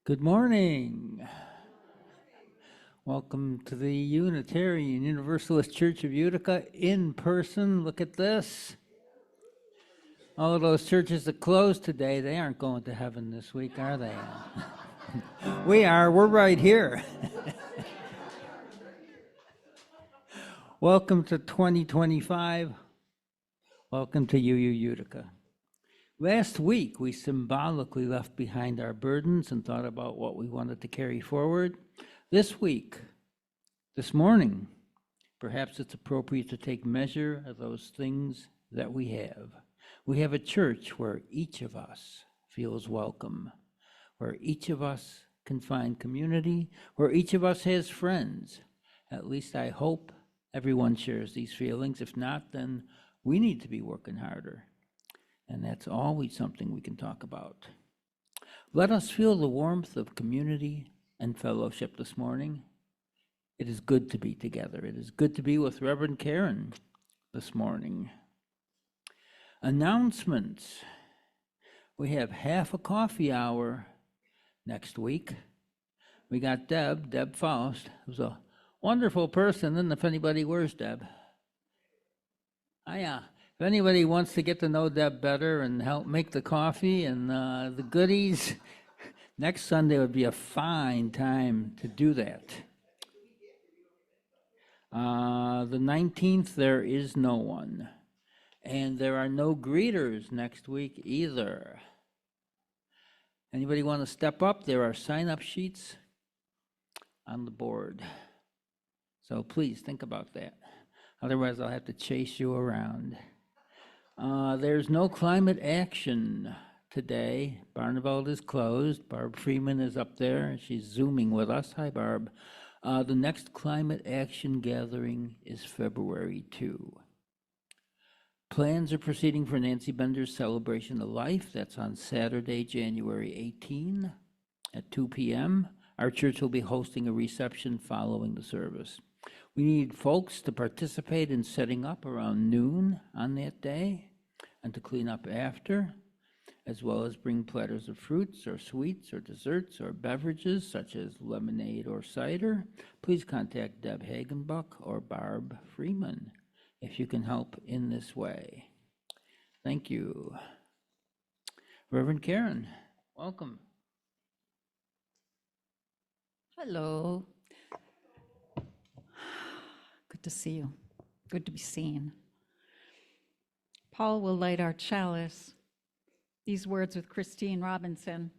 Good morning. Welcome to the Unitarian Universalist Church of Utica in person. Look at this. All of those churches that closed today, they aren't going to heaven this week, are they? We are. We're right here. Welcome to 2025. Welcome to UU Utica. Last week, we symbolically left behind our burdens and thought about what we wanted to carry forward. This week, this morning, perhaps it's appropriate to take measure of those things that we have. We have a church where each of us feels welcome, where each of us can find community, where each of us has friends. At least I hope everyone shares these feelings. If not, then we need to be working harder. And that's always something we can talk about. Let us feel the warmth of community and fellowship this morning. It is good to be together. It is good to be with Reverend Karen this morning. Announcements. We have half a coffee hour next week. We got Deb Faust, who's a wonderful person. And if anybody, where's Deb? If anybody wants to get to know Deb better and help make the coffee and the goodies, next Sunday would be a fine time to do that. The 19th, there is no one. And there are no greeters next week either. Anybody want to step up? There are sign-up sheets on the board. So please think about that. Otherwise, I'll have to chase you around. There's no climate action today. Barneveld is closed. Barb Freeman is up there. She's Zooming with us. Hi, Barb. The next climate action gathering is February 2. Plans are proceeding for Nancy Bender's Celebration of Life. That's on Saturday, January 18 at 2 p.m. Our church will be hosting a reception following the service. We need folks to participate in setting up around noon on that day. and to clean up after, as well as bring platters of fruits or sweets or desserts or beverages such as lemonade or cider, please contact Deb Hagenbuck or Barb Freeman if you can help in this way. Thank you. Reverend Karen, welcome. Hello. Good to see you. Good to be seen. Paul will light our chalice. These words with Christine Robinson.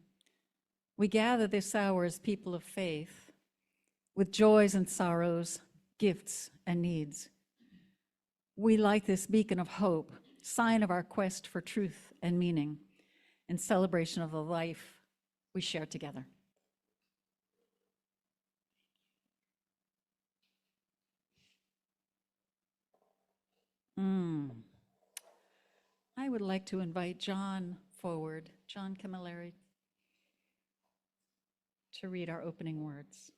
We gather this hour as people of faith, with joys and sorrows, gifts and needs. We light this beacon of hope, sign of our quest for truth and meaning, in celebration of the life we share together. I would like to invite John forward, John Camilleri, to read our opening words.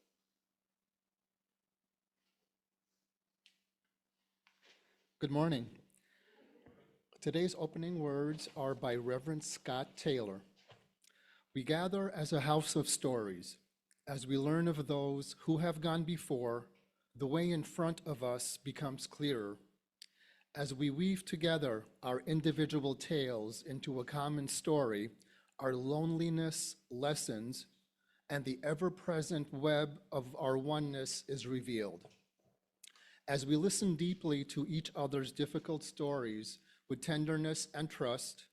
Good morning. Today's opening words are by Reverend Scott Taylor. We gather as a house of stories. As we learn of those who have gone before, the way in front of us becomes clearer. As we weave together our individual tales into a common story, our loneliness lessens, and the ever-present web of our oneness is revealed. As we listen deeply to each other's difficult stories with tenderness and trust,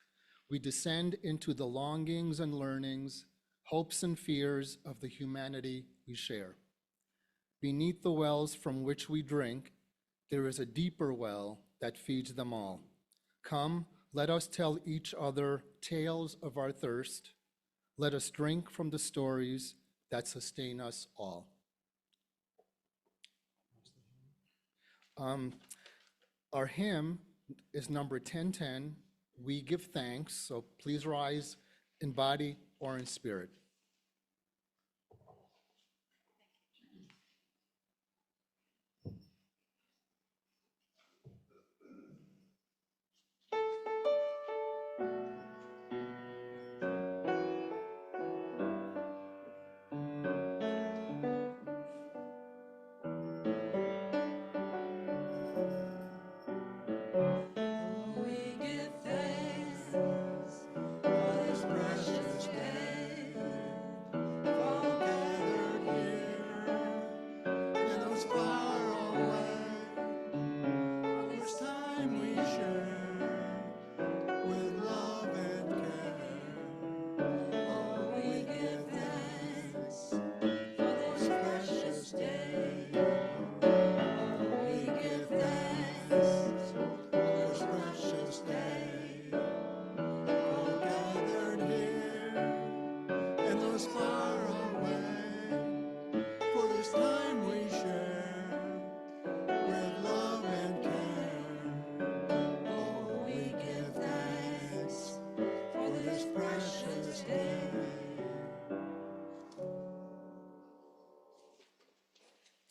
we descend into the longings and learnings, hopes and fears of the humanity we share. Beneath the wells from which we drink, there is a deeper well that feeds them all. Come, let us tell each other tales of our thirst. Let us drink from the stories that sustain us all. Our hymn is number 1010, We Give Thanks, so please rise in body or in spirit.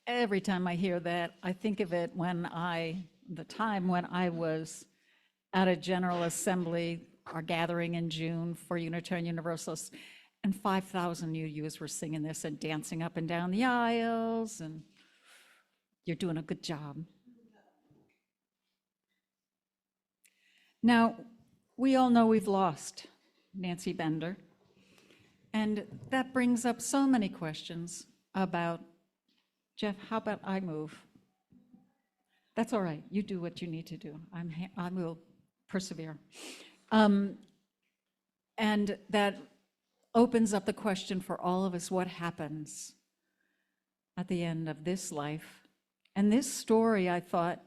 Every time I hear that, I think of it the time when I was at a General Assembly, our gathering in June for Unitarian Universalists, and 5,000 UUs were singing this and dancing up and down the aisles, and you're doing a good job. Now, we all know we've lost Nancy Bender, and that brings up so many questions about, Jeff, how about I move? That's all right. You do what you need to do. I will persevere. And that opens up the question for all of us, what happens at the end of this life? And this story, I thought,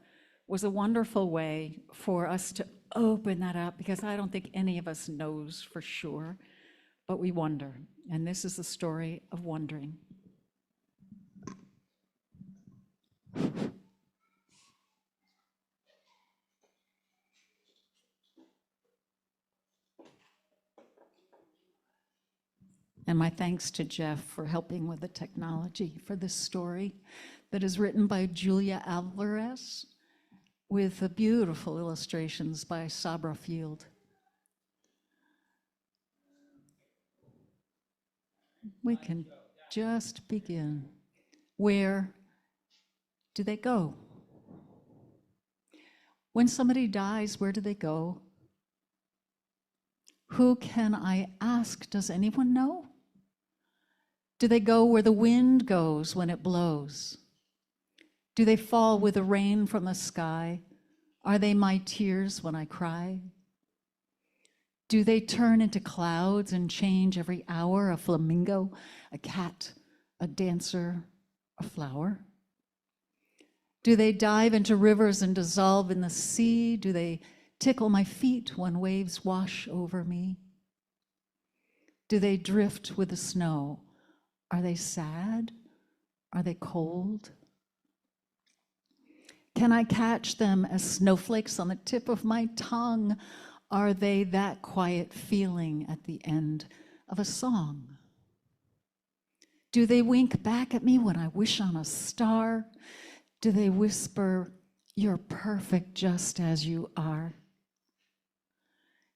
was a wonderful way for us to open that up, because I don't think any of us knows for sure, but we wonder. And this is the story of wondering. And my thanks to Jeff for helping with the technology for this story that is written by Julia Alvarez with the beautiful illustrations by Sabra Field. We can just begin. Where do they go? When somebody dies, where do they go? Who can I ask? Does anyone know? Do they go where the wind goes when it blows? Do they fall with the rain from the sky? Are they my tears when I cry? Do they turn into clouds and change every hour? A flamingo, a cat, a dancer, a flower? Do they dive into rivers and dissolve in the sea? Do they tickle my feet when waves wash over me? Do they drift with the snow? Are they sad? Are they cold? Can I catch them as snowflakes on the tip of my tongue? Are they that quiet feeling at the end of a song? Do they wink back at me when I wish on a star? Do they whisper, "You're perfect just as you are"?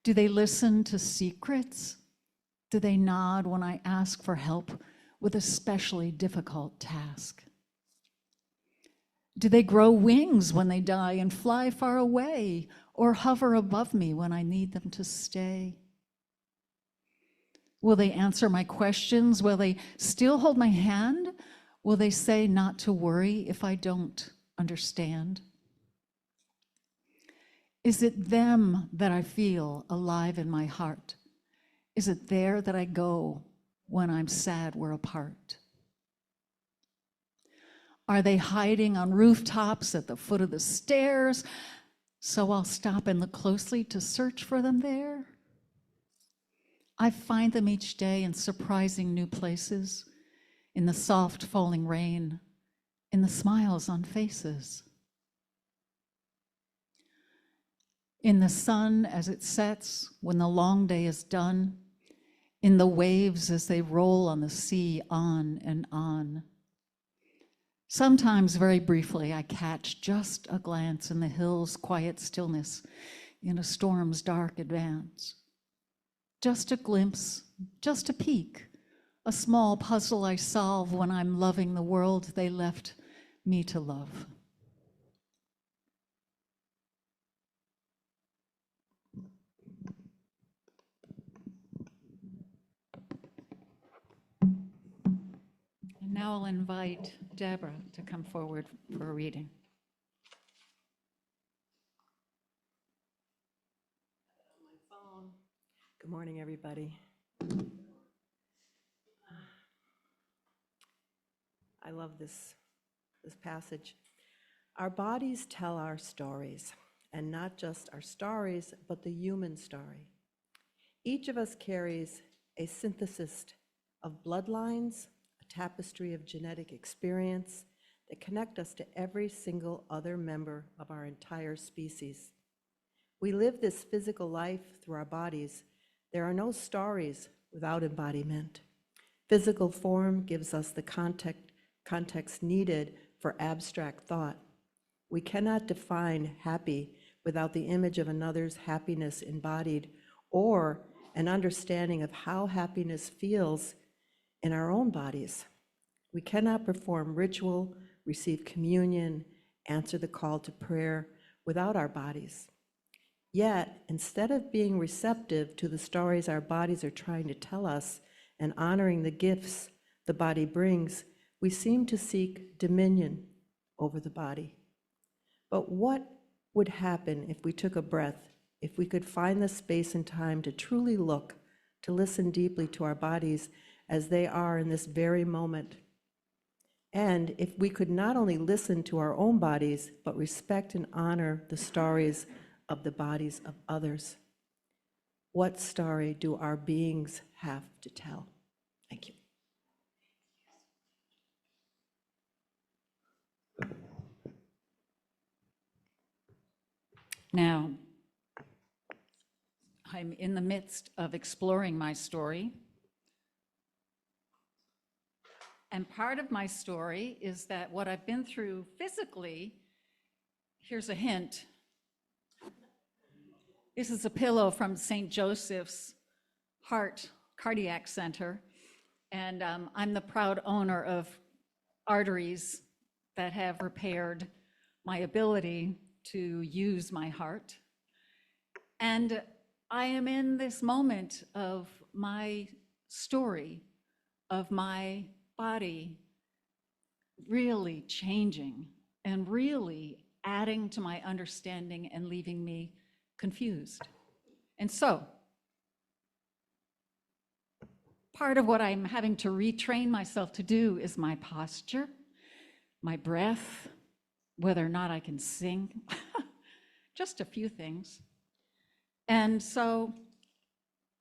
Do they listen to secrets? Do they nod when I ask for help with a specially difficult task? Do they grow wings when they die and fly far away, or hover above me when I need them to stay? Will they answer my questions? Will they still hold my hand? Will they say not to worry if I don't understand? Is it them that I feel alive in my heart? Is it there that I go when I'm sad we're apart? Are they hiding on rooftops at the foot of the stairs? So I'll stop and look closely to search for them there. I find them each day in surprising new places, in the soft falling rain, in the smiles on faces, in the sun as it sets when the long day is done, in the waves as they roll on the sea on and on. Sometimes, very briefly, I catch just a glance in the hills' quiet stillness in a storm's dark advance. Just a glimpse, just a peek, a small puzzle I solve when I'm loving the world they left me to love. And now I'll invite Deborah to come forward for a reading. Good morning, everybody. I love this passage. Our bodies tell our stories, and not just our stories, but the human story. Each of us carries a synthesis of bloodlines, a tapestry of genetic experience that connect us to every single other member of our entire species. We live this physical life through our bodies. There are no stories without embodiment. Physical form gives us the context needed for abstract thought. We cannot define happy without the image of another's happiness embodied, or an understanding of how happiness feels in our own bodies. We cannot perform ritual, receive communion, answer the call to prayer without our bodies. Yet, instead of being receptive to the stories our bodies are trying to tell us and honoring the gifts the body brings, we seem to seek dominion over the body. But what would happen if we took a breath, if we could find the space and time to truly look, to listen deeply to our bodies as they are in this very moment? And if we could not only listen to our own bodies, but respect and honor the stories of the bodies of others? What story do our beings have to tell? Thank you. Now, I'm in the midst of exploring my story. And part of my story is that what I've been through physically Here's a hint. This is a pillow from St. Joseph's Cardiac Center, and I'm the proud owner of arteries that have repaired my ability to use my heart. And I am in this moment of my story, of my body really changing and really adding to my understanding and leaving me confused. And so, part of what I'm having to retrain myself to do is my posture, my breath, whether or not I can sing, just a few things. And so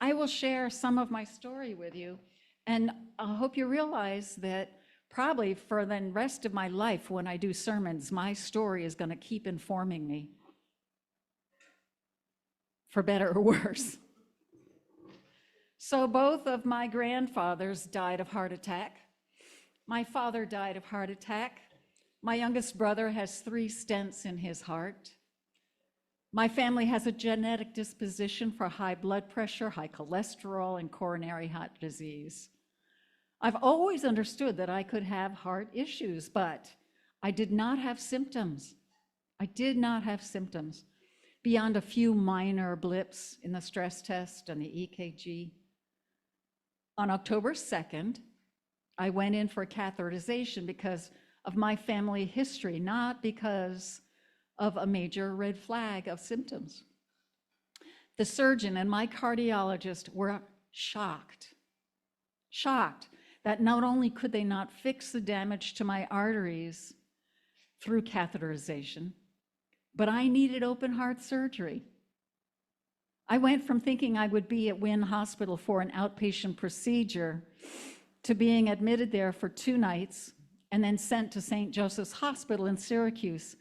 I will share some of my story with you, and I hope you realize that probably for the rest of my life when I do sermons, my story is going to keep informing me, for better or worse. So both of my grandfathers died of heart attack. My father died of heart attack. My youngest brother has 3 stents in his heart. My family has a genetic disposition for high blood pressure, high cholesterol, and coronary heart disease. I've always understood that I could have heart issues, but I did not have symptoms. I did not have symptoms beyond a few minor blips in the stress test and the EKG. On October 2nd, I went in for catheterization because of my family history, not because of a major red flag of symptoms. The surgeon and my cardiologist were shocked that not only could they not fix the damage to my arteries through catheterization, but I needed open heart surgery. I went from thinking I would be at Wynn Hospital for an outpatient procedure to being admitted there for 2 nights and then sent to St. Joseph's Hospital in Syracuse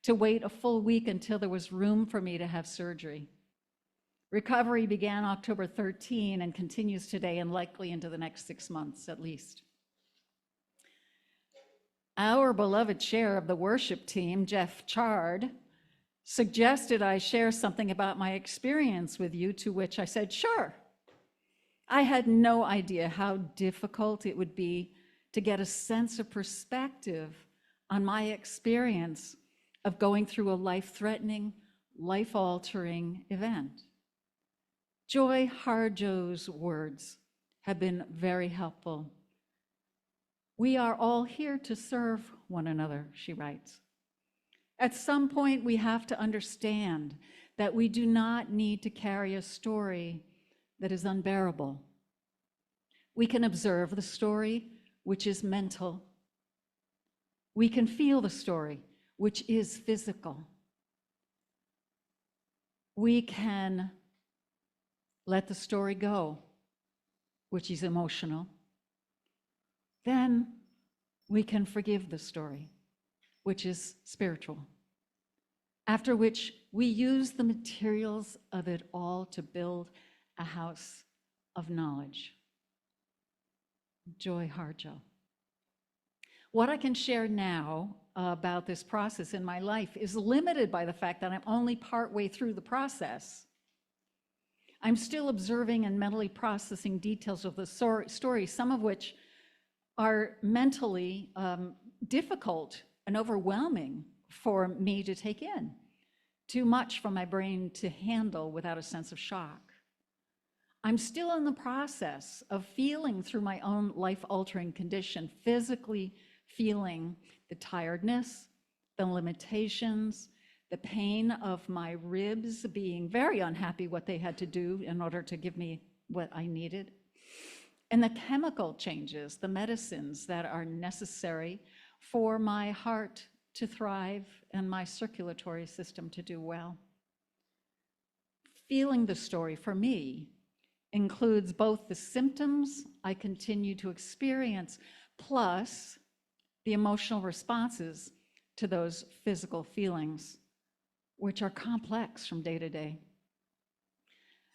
to wait a full week until there was room for me to have surgery. Recovery began October 13 and continues today and likely into the next 6 months at least. Our beloved chair of the worship team, Jeff Chard, suggested I share something about my experience with you, to which I said, sure. I had no idea how difficult it would be to get a sense of perspective on my experience of going through a life-threatening, life-altering event. Joy Harjo's words have been very helpful. We are all here to serve one another, she writes. At some point, we have to understand that we do not need to carry a story that is unbearable. We can observe the story, which is mental. We can feel the story, which is physical. We can let the story go, which is emotional. Then we can forgive the story, which is spiritual. After which we use the materials of it all to build a house of knowledge. Joy Harjo. What I can share now about this process in my life is limited by the fact that I'm only partway through the process. I'm still observing and mentally processing details of the story, some of which are mentally difficult and overwhelming for me to take in. Too much for my brain to handle without a sense of shock. I'm still in the process of feeling through my own life-altering condition, physically feeling the tiredness, the limitations, the pain of my ribs being very unhappy what they had to do in order to give me what I needed, and the chemical changes, the medicines that are necessary for my heart to thrive and my circulatory system to do well. Feeling the story for me includes both the symptoms I continue to experience, plus the emotional responses to those physical feelings, which are complex from day to day.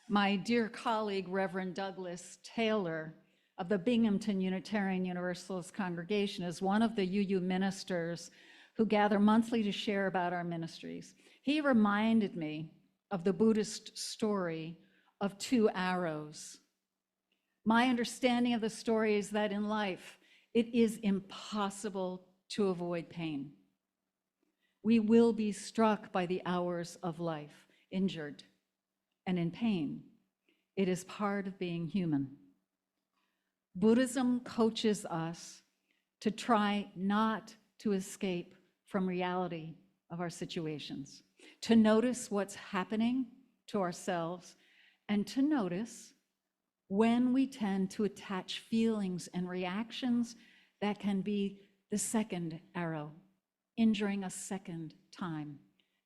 My dear colleague, Reverend Douglas Taylor of the Binghamton Unitarian Universalist Congregation, is one of the UU ministers who gather monthly to share about our ministries. He reminded me of the Buddhist story of 2 arrows. My understanding of the story is that in life, it is impossible to avoid pain. We will be struck by the hours of life, injured and in pain. It is part of being human. Buddhism coaches us to try not to escape from reality of our situations, to notice what's happening to ourselves, and to notice when we tend to attach feelings and reactions that can be the second arrow, injuring a second time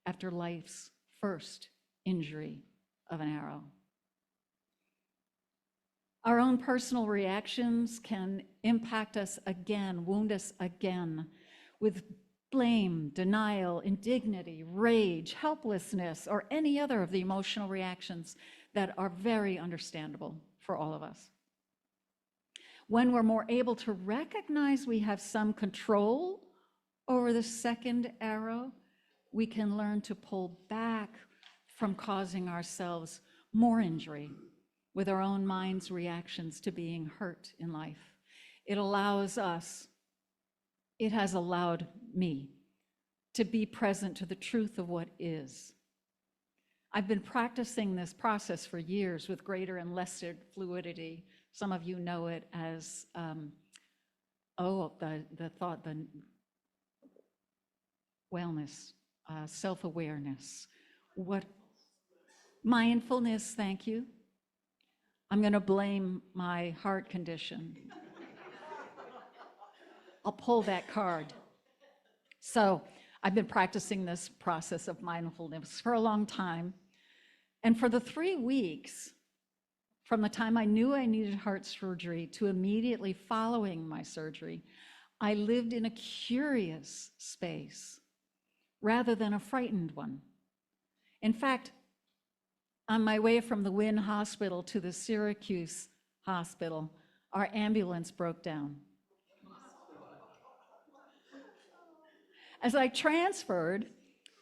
after life's first injury of an arrow. Our own personal reactions can impact us again, wound us again with blame, denial, indignity, rage, helplessness, or any other of the emotional reactions that are very understandable for all of us. When we're more able to recognize we have some control over the second arrow, we can learn to pull back from causing ourselves more injury with our own mind's reactions to being hurt in life. It allows us, it has allowed me to be present to the truth of what is. I've been practicing this process for years with greater and lesser fluidity. Some of you know it as, the wellness, self-awareness. Mindfulness, thank you. I'm going to blame my heart condition. I'll pull that card. So I've been practicing this process of mindfulness for a long time. And for the 3 weeks, from the time I knew I needed heart surgery to immediately following my surgery, I lived in a curious space rather than a frightened one. In fact, on my way from the Wynn Hospital to the Syracuse Hospital, our ambulance broke down. As I transferred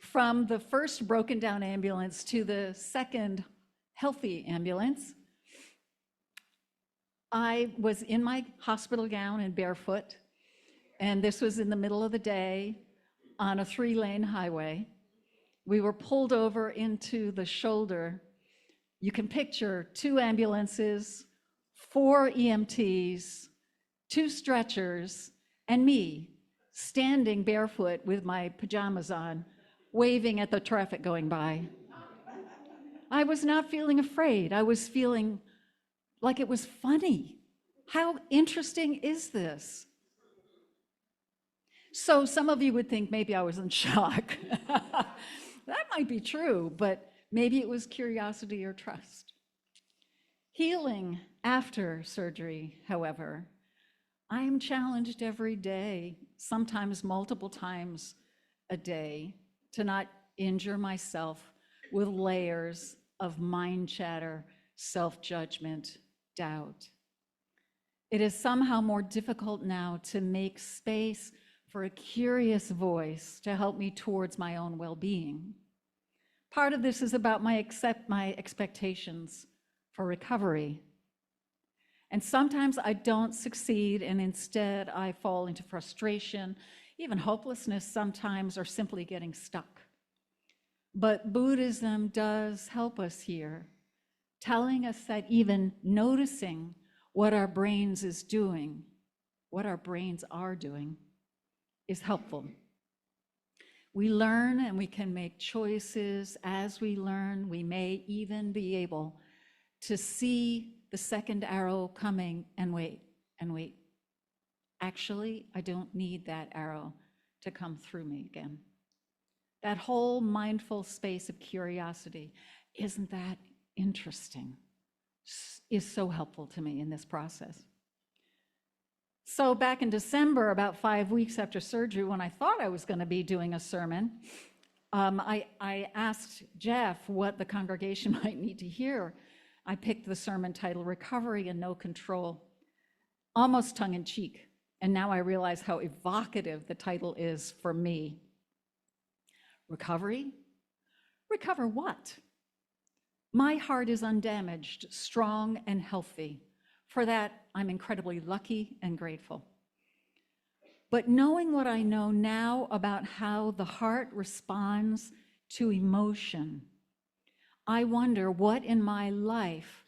from the first broken down ambulance to the second healthy ambulance, I was in my hospital gown and barefoot, and this was in the middle of the day on a 3-lane highway. We were pulled over into the shoulder. You can picture 2 ambulances, 4 EMTs, 2 stretchers, and me standing barefoot with my pajamas on, waving at the traffic going by. I was not feeling afraid. I was feeling like it was funny. How interesting is this? So some of you would think maybe I was in shock. That might be true, but maybe it was curiosity or trust. Healing after surgery, however, I am challenged every day, sometimes multiple times a day, to not injure myself with layers of mind chatter, self-judgment, doubt. It is somehow more difficult now to make space for a curious voice to help me towards my own well-being. Part of this is about my expectations for recovery. And sometimes I don't succeed, and instead I fall into frustration, even hopelessness sometimes, or simply getting stuck. But Buddhism does help us here, telling us that even noticing what our brains is doing, what our brains are doing, is helpful. We learn and we can make choices. As we learn, we may even be able to see the second arrow coming and wait and wait. Actually, I don't need that arrow to come through me again. That whole mindful space of curiosity, isn't that interesting, is so helpful to me in this process. So back in December, about 5 weeks after surgery, when I thought I was going to be doing a sermon, I asked Jeff what the congregation might need to hear. I picked the sermon title, Recovery and No Control, almost tongue-in-cheek. And now I realize how evocative the title is for me. Recovery? Recover what? My heart is undamaged, strong, and healthy. For that, I'm incredibly lucky and grateful. But knowing what I know now about how the heart responds to emotion, I wonder what in my life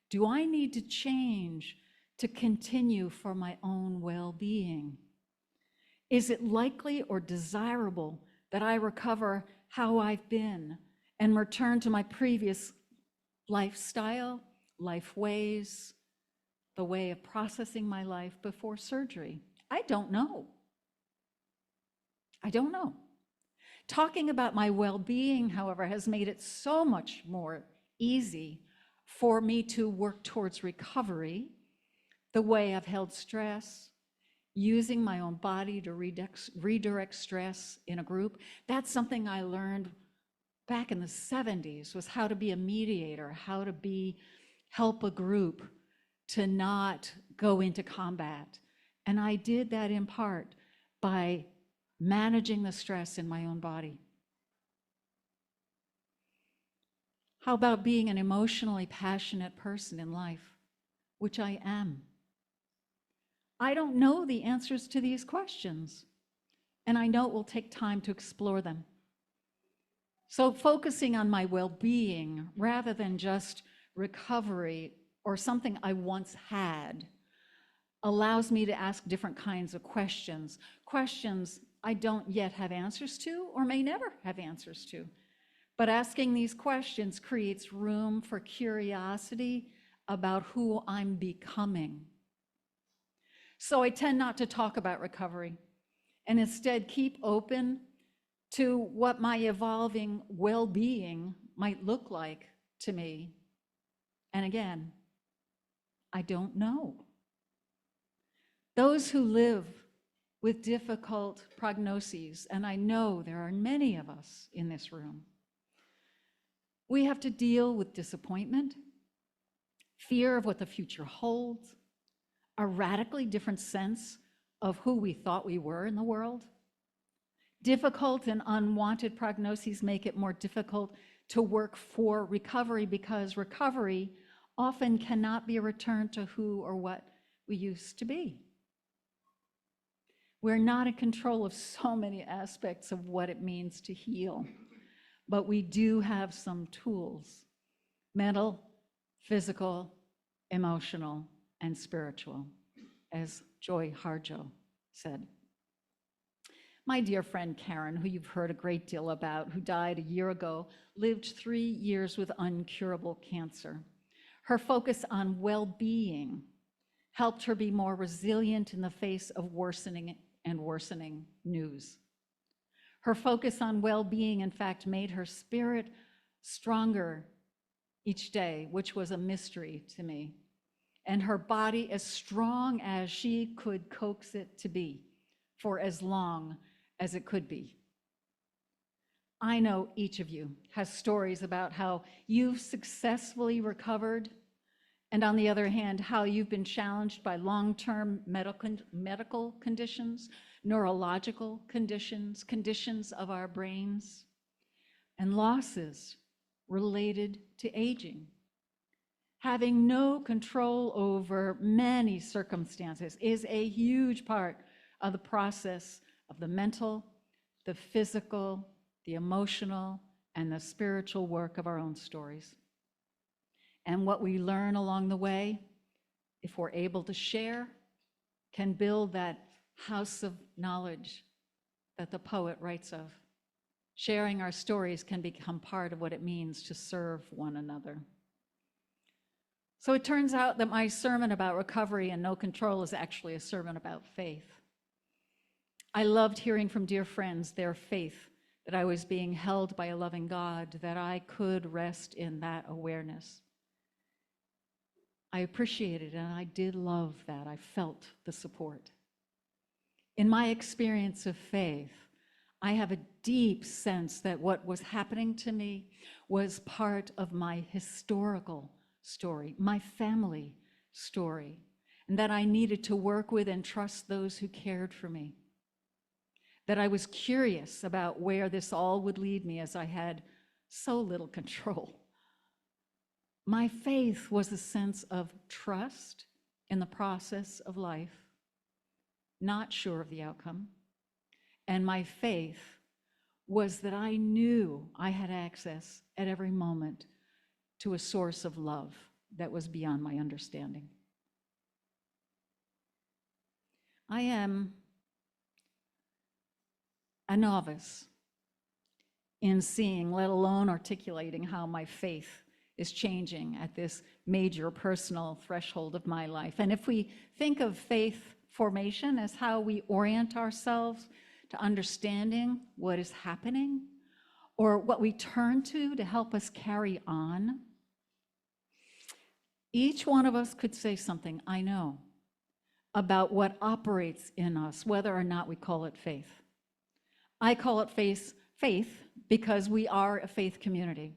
do I need to change to continue for my own well-being? Is it likely or desirable that I recover how I've been and return to my previous lifestyle, life ways, the way of processing my life before surgery? I don't know. I don't know. Talking about my well-being, however, has made it so much more easy for me to work towards recovery, the way I've held stress, using my own body to redirect stress in a group. That's something I learned back in the 70s, was how to be a mediator, how to help a group to not go into combat. And I did that in part by managing the stress in my own body. How about being an emotionally passionate person in life, which I am? I don't know the answers to these questions, and I know it will take time to explore them. So focusing on my well-being rather than just recovery or something I once had allows me to ask different kinds of questions, questions I don't yet have answers to or may never have answers to. But asking these questions creates room for curiosity about who I'm becoming. So I tend not to talk about recovery and instead keep open to what my evolving well-being might look like to me. And again, I don't know. Those who live with difficult prognoses, and I know there are many of us in this room, we have to deal with disappointment, fear of what the future holds, a radically different sense of who we thought we were in the world. Difficult and unwanted prognoses make it more difficult to work for recovery because recovery often cannot be a return to who or what we used to be. We're not in control of so many aspects of what it means to heal, but we do have some tools: mental, physical, emotional, and spiritual, as Joy Harjo said. My dear friend Karen, who you've heard a great deal about, who died a year ago, lived 3 years with incurable cancer. Her focus on well-being helped her be more resilient in the face of worsening news. Her focus on well-being, in fact, made her spirit stronger each day, which was a mystery to me, and her body as strong as she could coax it to be for as long as it could be. I know each of you has stories about how you've successfully recovered, and on the other hand, how you've been challenged by long-term medical conditions, neurological conditions, conditions of our brains, and losses related to aging. Having no control over many circumstances is a huge part of the process of the mental, the physical, the emotional, and the spiritual work of our own stories. And what we learn along the way, if we're able to share, can build that house of knowledge that the poet writes of. Sharing our stories can become part of what it means to serve one another. So it turns out that my sermon about recovery and no control is actually a sermon about faith. I loved hearing from dear friends their faith that I was being held by a loving God, that I could rest in that awareness. I appreciated it, and I did love that. I felt the support. In my experience of faith, I have a deep sense that what was happening to me was part of my historical story, my family story, and that I needed to work with and trust those who cared for me. That I was curious about where this all would lead me, as I had so little control. My faith was a sense of trust in the process of life, not sure of the outcome. And my faith was that I knew I had access at every moment to a source of love that was beyond my understanding. I am a novice in seeing, let alone articulating, how my faith is changing at this major personal threshold of my life. And if we think of faith formation as how we orient ourselves to understanding what is happening, or what we turn to help us carry on, each one of us could say something, I know, about what operates in us, whether or not we call it faith. I call it faith because we are a faith community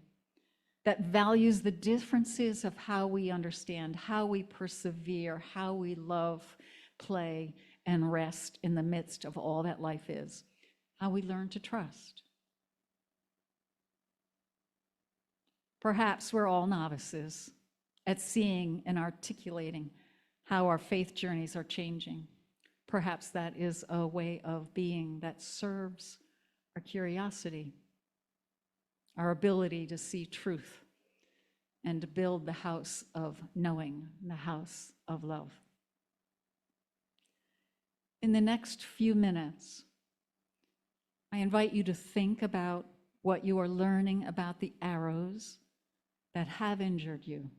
that values the differences of how we understand, how we persevere, how we love, play, and rest in the midst of all that life is, how we learn to trust. Perhaps we're all novices at seeing and articulating how our faith journeys are changing. Perhaps that is a way of being that serves our curiosity, our ability to see truth, and to build the house of knowing, the house of love. In the next few minutes, I invite you to think about what you are learning about the arrows that have injured you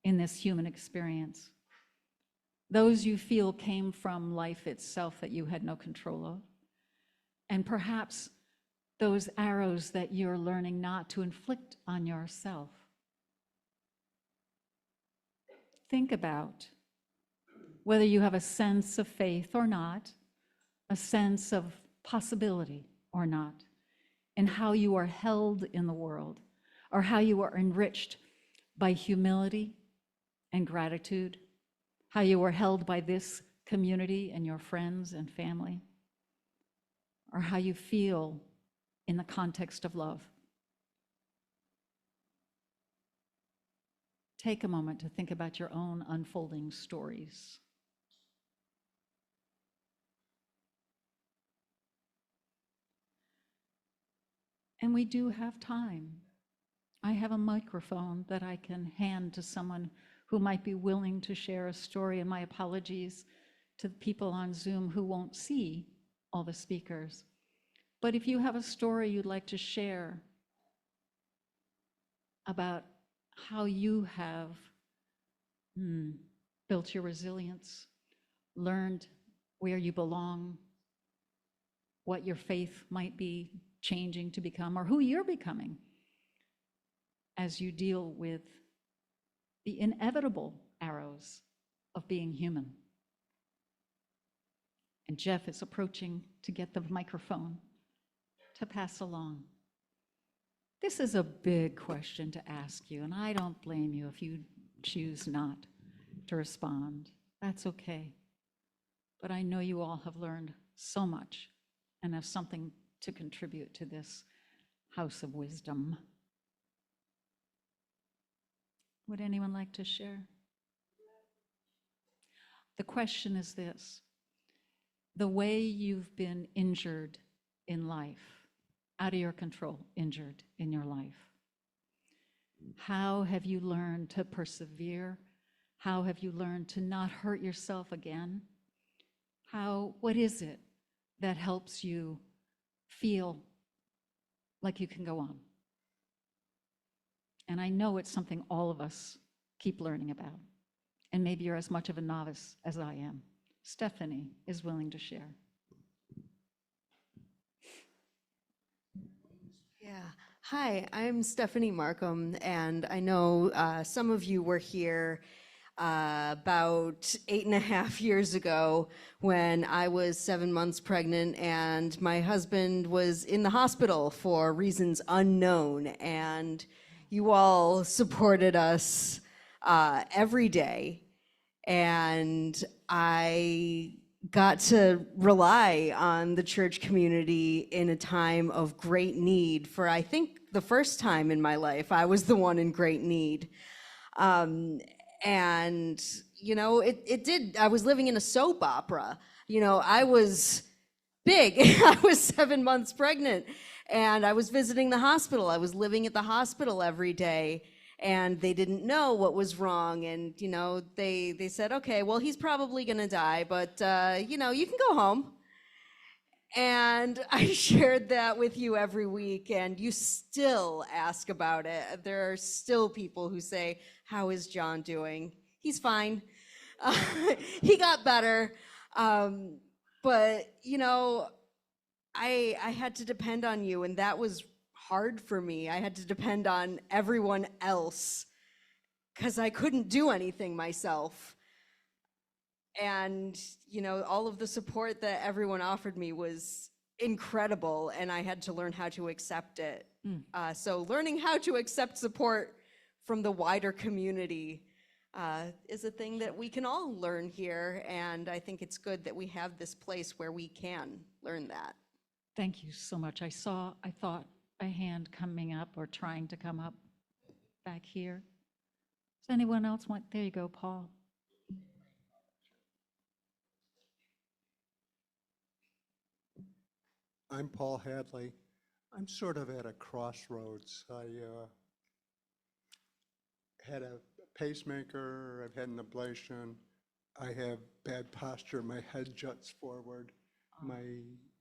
in this human experience. Those you feel came from life itself that you had no control of. And perhaps those arrows that you're learning not to inflict on yourself. Think about whether you have a sense of faith or not, a sense of possibility or not, and how you are held in the world, or how you are enriched by humility and gratitude, how you are held by this community and your friends and family, or how you feel in the context of love. Take a moment to think about your own unfolding stories. And we do have time. I have a microphone that I can hand to someone who might be willing to share a story, and my apologies to the people on Zoom who won't see all the speakers. But if you have a story you'd like to share about how you have built your resilience, learned where you belong, what your faith might be changing to become, or who you're becoming as you deal with the inevitable arrows of being human. And Jeff is approaching to get the microphone to pass along. This is a big question to ask you, and I don't blame you if you choose not to respond. That's okay. But I know you all have learned so much and have something to contribute to this house of wisdom. Would anyone like to share? The question is this: the way you've been injured in life, out of your control, injured in your life, how have you learned to persevere? How have you learned to not hurt yourself again? What is it that helps you feel like you can go on? And I know it's something all of us keep learning about. And maybe you're as much of a novice as I am. Stephanie is willing to share. Yeah. Hi, I'm Stephanie Markham, and I know some of you were here about 8.5 years ago when I was 7 months pregnant and my husband was in the hospital for reasons unknown, and you all supported us every day. And I got to rely on the church community in a time of great need. For I think the first time in my life, I was the one in great need. And, you know, it did, I was living in a soap opera. You know, I was big. I was 7 months pregnant, and I was visiting the hospital. I was living at the hospital every day, and they didn't know what was wrong. And, you know, they said, okay, well, he's probably gonna die, but, you know, you can go home. And I shared that with you every week, and you still ask about it. There are still people who say, how is John doing? He's fine. He got better. But, you know, I had to depend on you, and that was hard for me. I had to depend on everyone else because I couldn't do anything myself. And, you know, all of the support that everyone offered me was incredible, and I had to learn how to accept it. So learning how to accept support from the wider community is a thing that we can all learn here, and I think it's good that we have this place where we can learn that. Thank you so much. I thought a hand coming up or trying to come up back here. Does anyone else want? There you go, Paul. I'm Paul Hadley. I'm sort of at a crossroads. I had a pacemaker, I've had an ablation, I have bad posture, my head juts forward,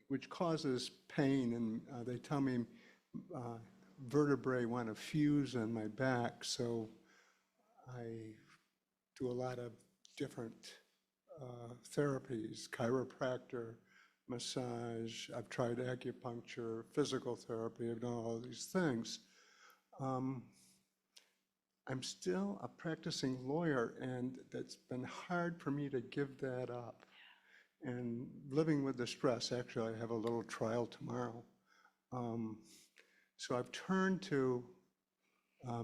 which causes pain, and they tell me vertebrae want to fuse in my back, so I do a lot of different therapies, chiropractor, massage, I've tried acupuncture, physical therapy, I've done all these things. I'm still a practicing lawyer, and it's been hard for me to give that up. And living with the stress, actually, I have a little trial tomorrow. So I've turned to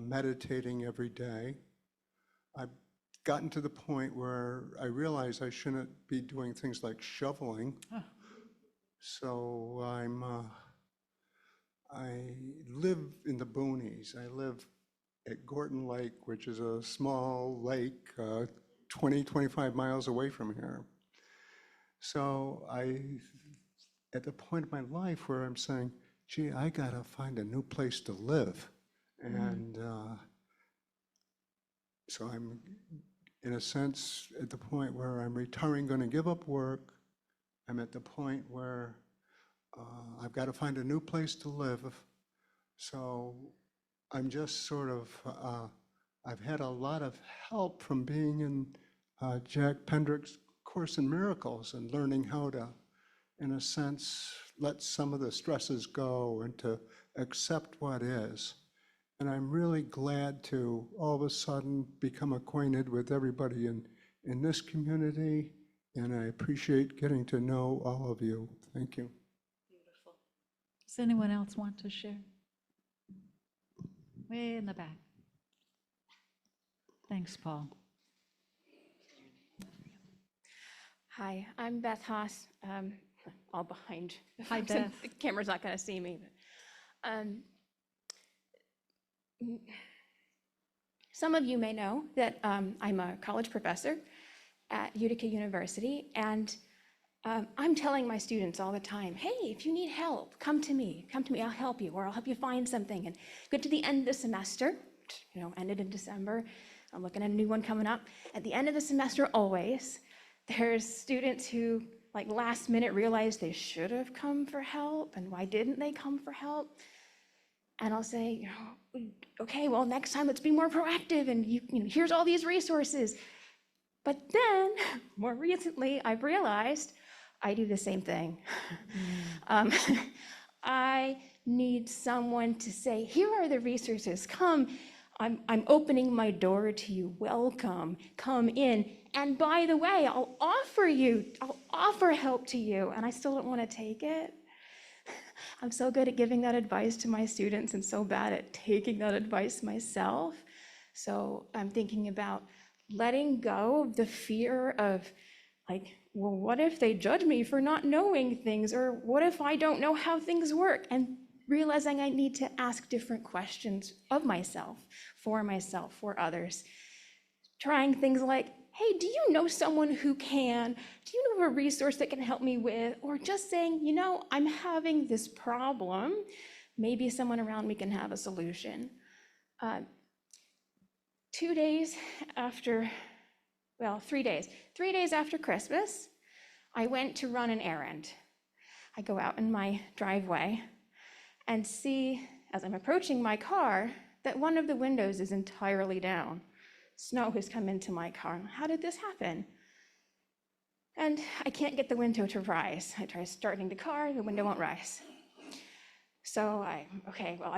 meditating every day. I've gotten to the point where I realize I shouldn't be doing things like shoveling. So I live in the boonies. I live at Gorton Lake, which is a small lake 20, 25 miles away from here. So at the point of my life where I'm saying, gee, I gotta find a new place to live. And so I'm, in a sense, at the point where I'm retiring, gonna give up work. I'm at the point where I've got to find a new place to live. So I'm just sort of, I've had a lot of help from being in Jack Pendrick's Course in Miracles and learning how to, in a sense, let some of the stresses go and to accept what is. And I'm really glad to all of a sudden become acquainted with everybody in this community, and I appreciate getting to know all of you. Thank you. Beautiful. Does anyone else want to share? Way in the back. Thanks, Paul. Hi, I'm Beth Haas, all behind. The Hi, folks in- Beth. The camera's not going to see me. But, some of you may know that I'm a college professor at Utica University, and I'm telling my students all the time, hey, if you need help, come to me, I'll help you, or I'll help you find something. And get to the end of the semester, you know, ended in December, I'm looking at a new one coming up. At the end of the semester, always, there's students who, like, last minute realize they should have come for help, and why didn't they come for help? And I'll say, you know, okay, well, next time let's be more proactive, and you know, here's all these resources. But then, more recently, I've realized I do the same thing. I need someone to say, here are the resources, come, I'm opening my door to you, welcome, come in. And by the way, I'll offer help to you, and I still don't want to take it. I'm so good at giving that advice to my students and so bad at taking that advice myself. So I'm thinking about letting go of the fear of, like, well, what if they judge me for not knowing things? Or what if I don't know how things work? And realizing I need to ask different questions of myself, for others. Trying things like, hey, do you know someone who can? Do you know of a resource that can help me with? Or just saying, you know, I'm having this problem. Maybe someone around me can have a solution. 2 days after, well, 3 days. 3 days after Christmas, I went to run an errand. I go out in my driveway and see, as I'm approaching my car, that one of the windows is entirely down. Snow has come into my car. How did this happen? And I can't get the window to rise. I try starting the car, the window won't rise. So I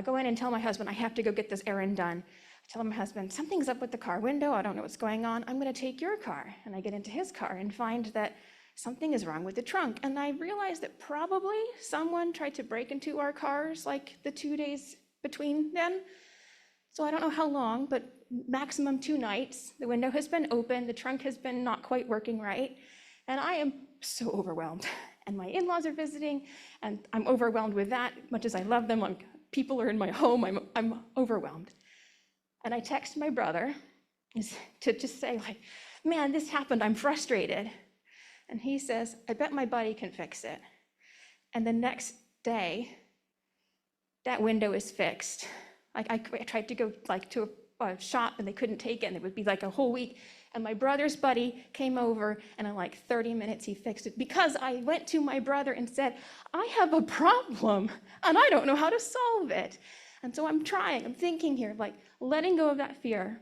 go in and tell my husband, I have to go get this errand done. I tell my husband, something's up with the car window. I don't know what's going on. I'm going to take your car. And I get into his car and find that something is wrong with the trunk. And I realized that probably someone tried to break into our cars like the 2 days between then. So I don't know how long, but maximum 2 nights. The window has been open. The trunk has been not quite working right. And I am so overwhelmed. And my in-laws are visiting, and I'm overwhelmed with that. Much as I love them, people are in my home, I'm overwhelmed. And I text my brother to just say, like, man, this happened, I'm frustrated. And he says, I bet my buddy can fix it. And the next day, that window is fixed. Like, I tried to go to a shop and they couldn't take it, and it would be like a whole week. And my brother's buddy came over, and in like 30 minutes he fixed it, because I went to my brother and said, I have a problem and I don't know how to solve it. And so I'm thinking here, like, letting go of that fear,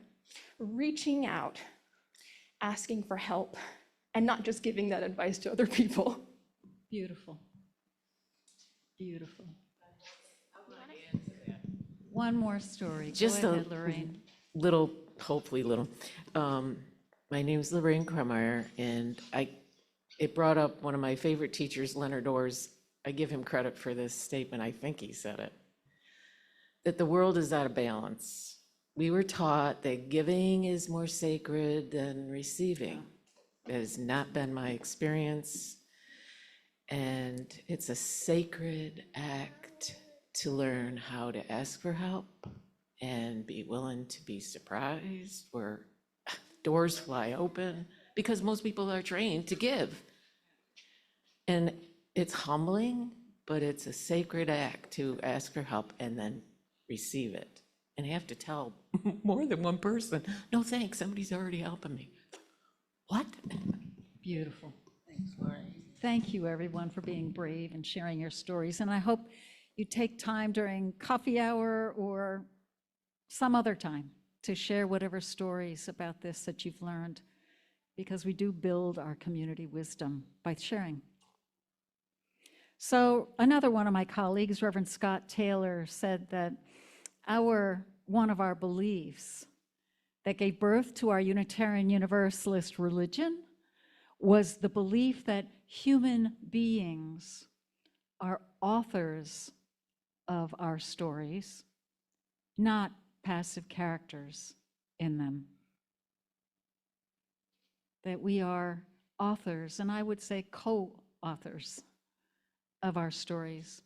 reaching out, asking for help, and not just giving that advice to other people. Beautiful. Beautiful. One more story. Just Go a ahead, Lorraine. little, hopefully little. My name is Lorraine Krummeyer, and it brought up one of my favorite teachers, Leonard Orrs. I give him credit for this statement. I think he said it, that the world is out of balance. We were taught that giving is more sacred than receiving. That has not been my experience. And it's a sacred act to learn how to ask for help and be willing to be surprised where doors fly open, because most people are trained to give. And it's humbling, but it's a sacred act to ask for help and then receive it. And I have to tell more than one person, no thanks, somebody's already helping me. What? Beautiful. Thanks, Lorraine. Thank you, everyone, for being brave and sharing your stories. And I hope you take time during coffee hour or some other time to share whatever stories about this that you've learned, because we do build our community wisdom by sharing. So another one of my colleagues, Reverend Scott Taylor, said that one of our beliefs that gave birth to our Unitarian Universalist religion was the belief that human beings are authors of our stories, not passive characters in them. That we are authors, and I would say co-authors of our stories,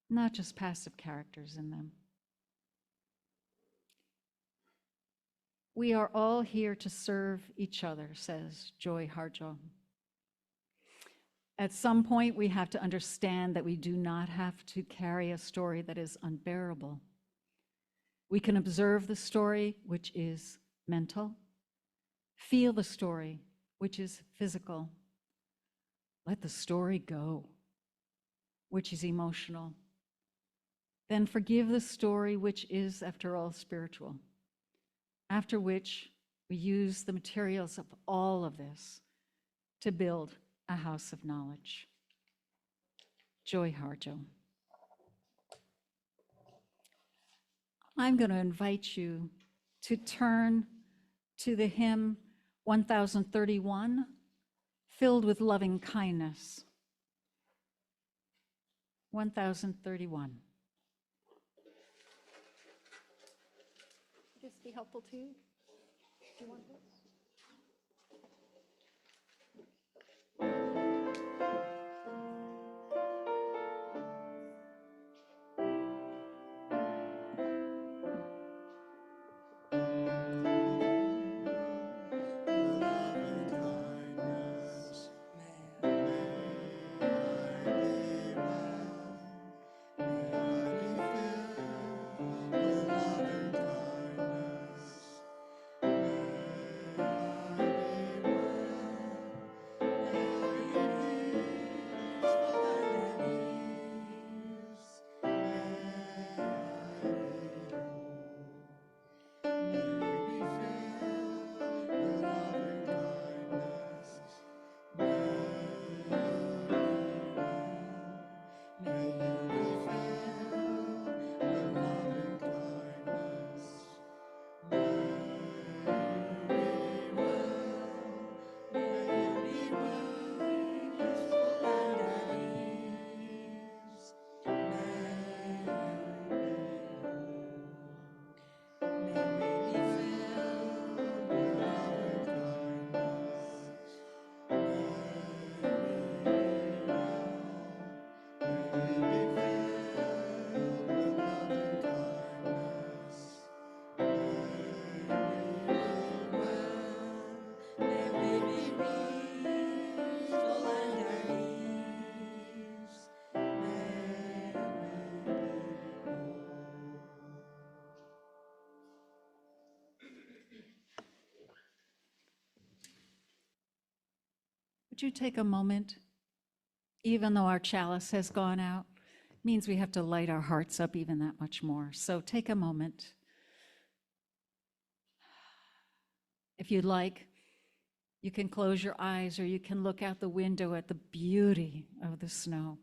not just passive characters in them. We are all here to serve each other, says Joy Harjo. At some point, we have to understand that we do not have to carry a story that is unbearable. We can observe the story, which is mental, feel the story, which is physical, let the story go, which is emotional, then forgive the story, which is, after all, spiritual, after which we use the materials of all of this to build a house of knowledge. Joy Harjo. I'm going to invite you to turn to the hymn 1031, Filled with Loving Kindness. 1031. Would this be helpful too? Do you want this? Would you take a moment, even though our chalice has gone out, means we have to light our hearts up even that much more. So take a moment. If you'd like, you can close your eyes or you can look out the window at the beauty of the snow.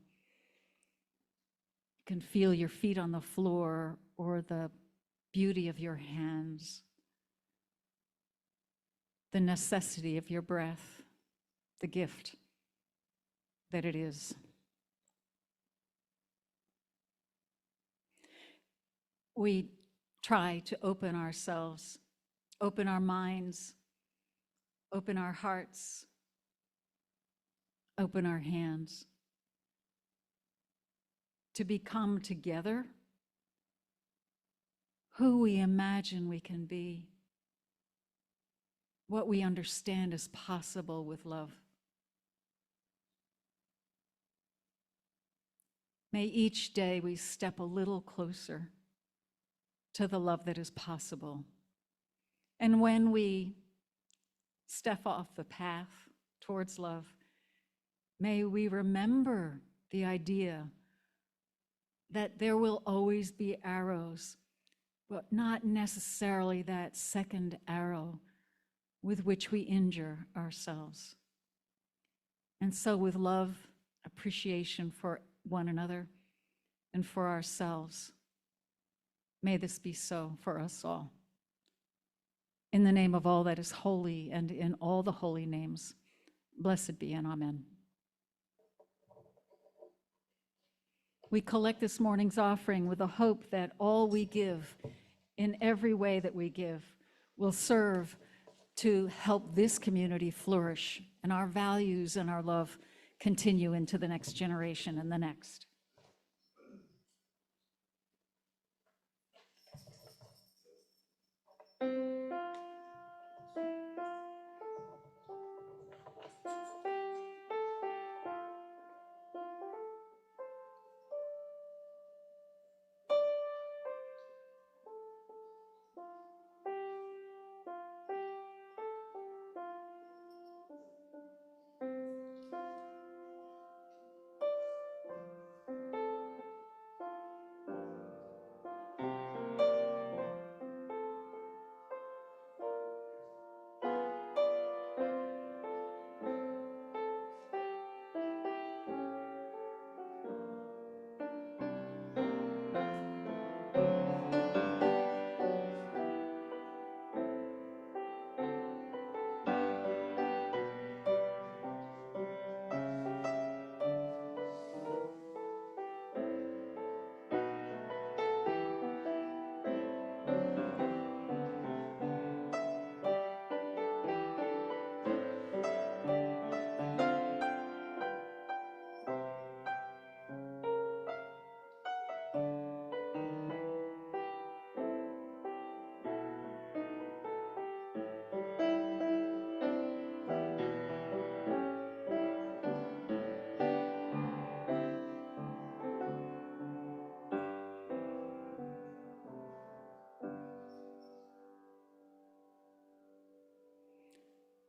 You can feel your feet on the floor or the beauty of your hands, the necessity of your breath, the gift that it is. We try to open ourselves, open our minds, open our hearts, open our hands to become together who we imagine we can be, what we understand is possible with love. May each day we step a little closer to the love that is possible. And when we step off the path towards love, may we remember the idea that there will always be arrows, but not necessarily that second arrow with which we injure ourselves. And so with love, appreciation for one another and for ourselves, may this be so for us all. In the name of all that is holy and in all the holy names, blessed be and amen. We collect this morning's offering with the hope that all we give, in every way that we give, will serve to help this community flourish and our values and our love continue into the next generation and the next.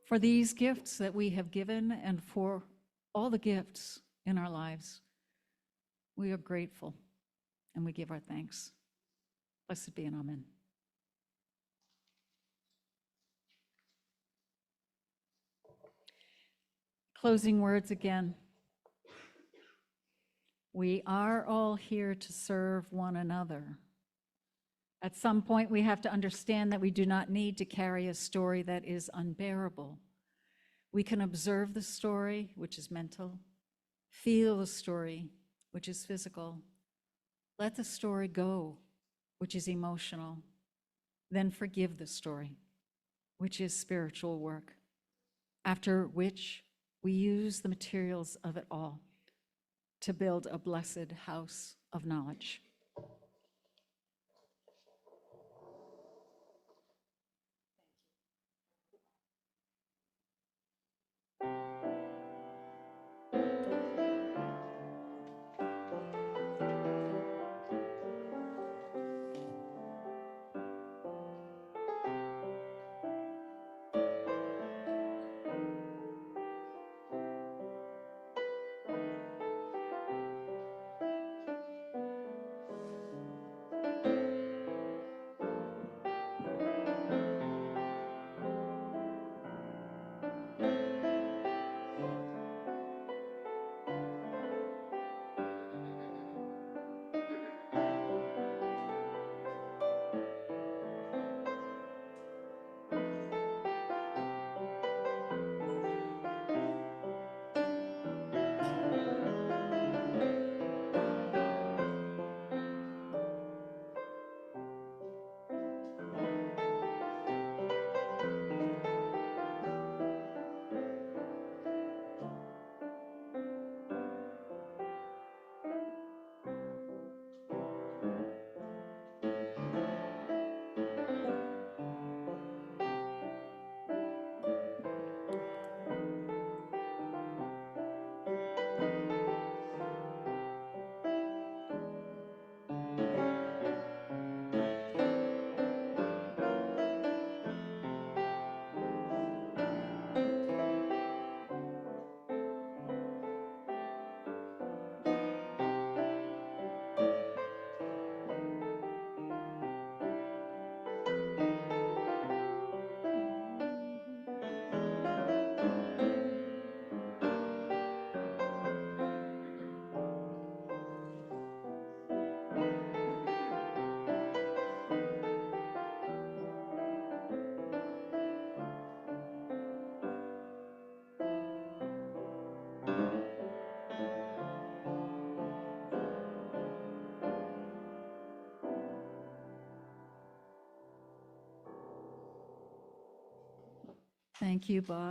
for these gifts that we have given and for all the gifts in our lives. We are grateful and we give our thanks. Blessed be and amen. Closing words again. We are all here to serve one another. At some point, we have to understand that we do not need to carry a story that is unbearable. We can observe the story, which is mental, feel the story, which is physical, let the story go, which is emotional, then forgive the story, which is spiritual work, after which we use the materials of it all to build a blessed house of knowledge. Thank you, Bob.